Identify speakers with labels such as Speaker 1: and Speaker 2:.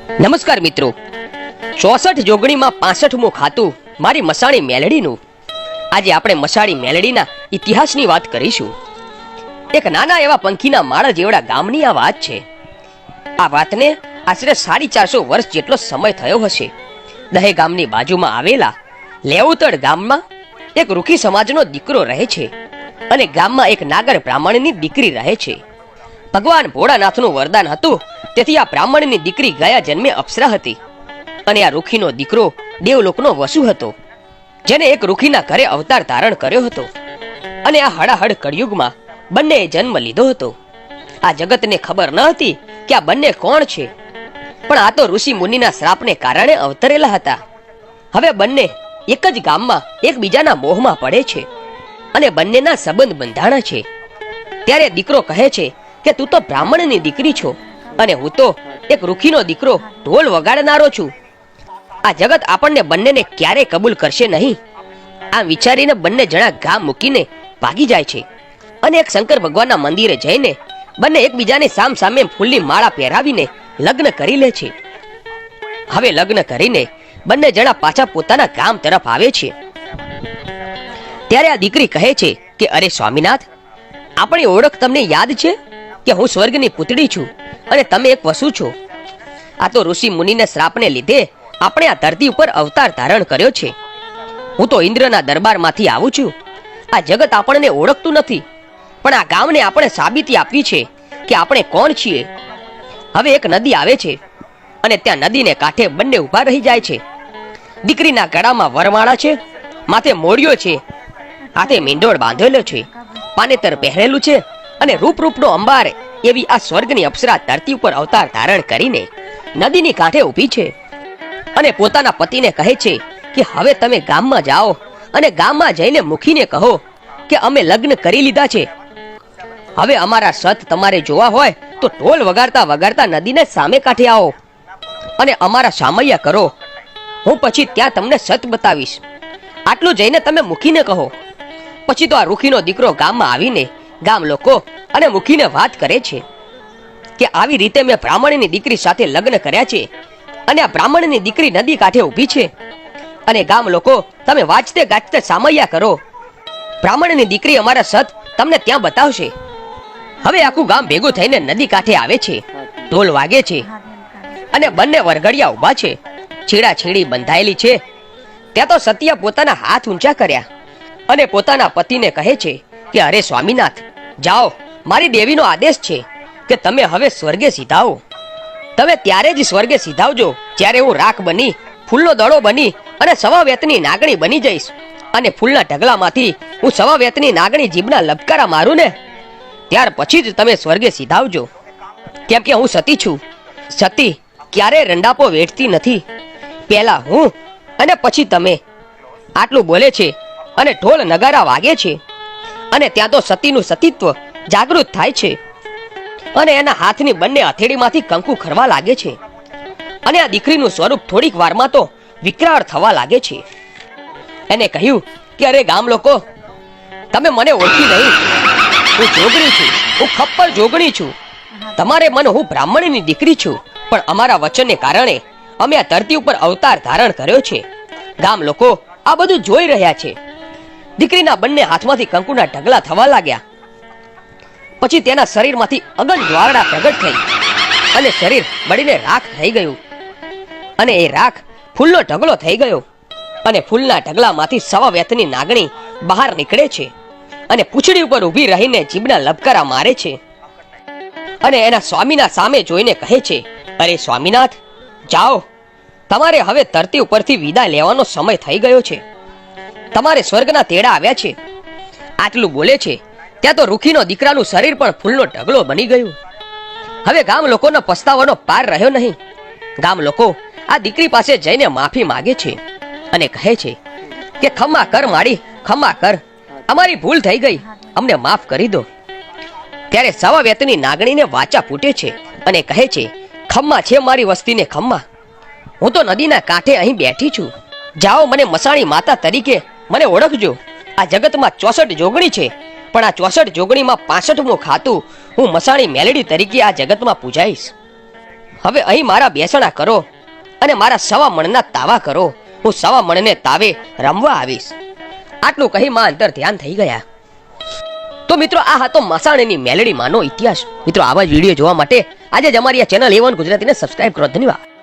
Speaker 1: નમસ્કાર મિત્રો, 64 જોગણીમાં 65મું ખાતું મારી મસાણી મેલડીનું. આજે આપણે મસાણી મેલડીના ઇતિહાસની વાત કરીશું. એક નાના એવા પંખીના માળા જેવડા ગામની આ વાત છે. આ વાતને આશરે 450 વર્ષ જેટલો સમય થયો હશે. દહે ગામની બાજુમાં આવેલા લેઉતડ ગામમાં એક રૂખી સમાજનો દીકરો રહે છે અને ગામમાં એક નાગર બ્રાહ્મણની દીકરી રહે છે. ભગવાન ભોળાનાથનું વરદાન હતું, તેથી આ બ્રાહ્મણની દીકરી ગયા જન્મે અપ્સરા હતી અને આ રૂખીનો દીકરો દેવલોકનો વસુ હતો, જેને એક રૂખીના ઘરે અવતાર ધારણ કર્યો હતો અને આ હડાહડ કળિયુગમાં બંનેએ જન્મ લીધો હતો. આ જગતને ખબર ન હતી કે આ બંને કોણ છે, પણ આ તો ઋષિ મુનિના શ્રાપને કારણે અવતરેલા હતા. હવે બંને એક જ ગામમાં એકબીજાના મોહમાં પડે છે અને બંનેના સંબંધ બંધાણા છે. ત્યારે દીકરો કહે છે કે તું તો બ્રાહ્મણની દીકરી છો અને હું તો એક રૂખીનો દીકરો ઢોલ વગાડનારો છું. આ જગત આપણને બંનેને ક્યારે કબૂલ કરશે નહીં. આમ વિચારીને બંને જણા ગામ મૂકીને ભાગી જાય છે અને એક શંકર ભગવાનના મંદિરે જઈને બંને એકબીજાને સામ સામે ફૂલની માળા પહેરાવીને લગ્ન કરી લે છે. હવે લગ્ન કરીને બંને જણા પાછા પોતાના ગામ તરફ આવે છે. ત્યારે આ દીકરી કહે છે કે અરે સ્વામિનાથ, આપણી ઓળખ તમને યાદ છે કે હું સ્વર્ગની પુતળી છું અને તમે એક વસુ છો. આ તો ઋષિ મુનિના શ્રાપને લીધે આપણે આ ધરતી ઉપર અવતાર ધારણ કર્યો છે. હું તો ઇન્દ્રના દરબારમાંથી આવું છું. આ જગત આપણને ઓળખતું નથી, પણ આ ગામને આપણે સાબિતી આપવી છે કે આપણે કોણ છીએ. હવે એક નદી આવે છે અને ત્યાં નદીને કાંઠે બંને ઊભા રહી જાય છે. દીકરીના ગળામાં વરમાળા છે, માથે મોડિયો છે, હાથે મીંડોળ બાંધેલો છે, પાનેતર પહેરેલું છે અને રૂપરૂપનો અંબાર એવી આ સ્વર્ગની અપ્સરા ધરતી ઉપર અવતાર ધારણ કરીને નદીની કાંઠે ઊભી છે અને પોતાના પતિને કહે છે કે હવે તમે ગામમાં જાઓ અને ગામમાં જઈને મુખીને કહો કે અમે લગ્ન કરી લીધા છે. હવે અમારા સત તમારે જોવા હોય તો ઢોલ વગાડતા વગાડતા નદીને સામે કાંઠે આવો અને અમારા સામૈયા કરો. હું પછી ત્યાં તમને સત બતાવીશ. આટલું જઈને તમે મુખીને કહો. પછી તો આ રૂખીનો દીકરો ગામમાં આવીને ગામ લોકો અને મુખીને વાત કરે છે કે આવી રીતે મેં બ્રાહ્મણની દીકરી સાથે લગ્ન કર્યા છે અને આ બ્રાહ્મણની દીકરી નદી કાંઠે ઊભી છે અને ગામ લોકો તમે વાંચતે ગાજતે સામૈયા કરો. બ્રાહ્મણની દીકરી અમારા સત તમને ત્યાં બતાવશે. હવે આખું ગામ ભેગું થઈને નદી કાંઠે આવે છે. ઢોલ વાગે છે અને બંને વરઘડિયા ઊભા છે. છેડા છેડી બંધાયેલી છે. ત્યાં તો સતિયા પોતાના હાથ ઊંચા કર્યા અને પોતાના પતિને કહે છે કે અરે સ્વામિનાથ, જાઓ, મારી દેવીનો આદેશ છે કે તમે હવે સ્વર્ગે સીધાઓ. તમે ત્યારે જ સ્વર્ગે સીધાવજો જ્યારે હું રાખ બની, ફૂલનો દડો બની અને સવા વેતની નાગણી બની જઈશ અને ફૂલના ઢગલામાંથી હું સવા વેતની નાગણી જીભના લબકારા મારું ને ત્યાર પછી જ તમે સ્વર્ગે સીધાવજો. કેમ કે હું સતી છું. સતી ક્યારે રંડાપો વેઠતી નથી. પહેલા હું અને પછી તમે. આટલું બોલે છે અને ઢોલ નગારા વાગે છે અને ત્યાં તો સતીનું સતીત્વ જાગૃત થાય છે અને એના હાથની બંને હથેળીમાંથી કંકુ ખરવા લાગે છે અને આ દીકરીનું સ્વરૂપ થોડીક વારમાં તો વિકરાળ થવા લાગે છે. એને કહ્યું કે અરે ગામ લોકો, તમે મને ઓળખી નહીં. હું જોગણી છું, હું ખપ્પર જોગણી છું. તમારે મને હું બ્રાહ્મણની દીકરી છું, પણ અમારા વચનને કારણે અમે આ ધરતી ઉપર અવતાર ધારણ કર્યો છે. ગામ લોકો આ બધું જોઈ રહ્યા છે. દીકરીના બંને હાથમાંથી કંકુના ઢગલા થવા લાગ્યા. પછી તેના શરીરમાંથી અગન જ્વાળા પ્રગટ થઈ અને શરીર બળીને રાખ થઈ ગયું અને એ રાખ ફૂલનો ઢગલો થઈ ગયો અને ફૂલના ઢગલામાંથી સવા વેતની નાગણી બહાર નીકળે છે અને પૂંછડી ઉપર ઊભી રહીને જીભના લબકારા મારે છે અને એના સ્વામીના સામે જોઈને કહે છે, અરે સ્વામિનાથ, જાઓ, તમારે હવે ધરતી ઉપરથી વિદાય લેવાનો સમય થઈ ગયો છે. તમારે સ્વર્ગના તેડા આવ્યા છે. આટલું બોલે છે ત્યાં તો રૂખીનો દીકરાનું શરીર પણ ફૂલનો ઢગલો બની ગયું. હવે ગામ લોકોનો પસ્તાવાનો પાર રહ્યો નહીં. ગામ લોકો આ દીકરી પાસે જઈને માફી માગે છે અને કહે છે કે ખમા કર માડી, ખમા કર, અમારી ભૂલ થઈ ગઈ, અમને માફ કરી દો. ત્યારે સવા વેતની નાગણીને વાચા ફૂટે છે અને કહે છે, ખમ્મા છે મારી વસ્તીને ખમ્મા. હું તો નદીના કાંઠે અહીં બેઠી છું. જાઓ, મને મસાણી માતા તરીકે મને ઓળખજો. આ જગતમાં 64 જોગણી છે, પણ આ 64 જોગણીમાં 65મું ખાતું હું મસાણી મેલડી તરીકે આ જગતમાં પૂજાઈશ. હવે અહીં મારા બેસણા કરો અને મારા સવા મણના તાવા કરો. હું સવા મણને તાવે રમવા આવીશ. આટલું કહી માં અંતર ધ્યાન થઈ ગયા. તો મિત્રો આ હતો મસાણીની મેલડી માનો ઇતિહાસ. મિત્રો આવા જ વિડીયો જોવા માટે આજે જ અમારી આ ચેનલ A1 ગુજરાતીને સબસ્ક્રાઇબ કરો. ધન્યવાદ.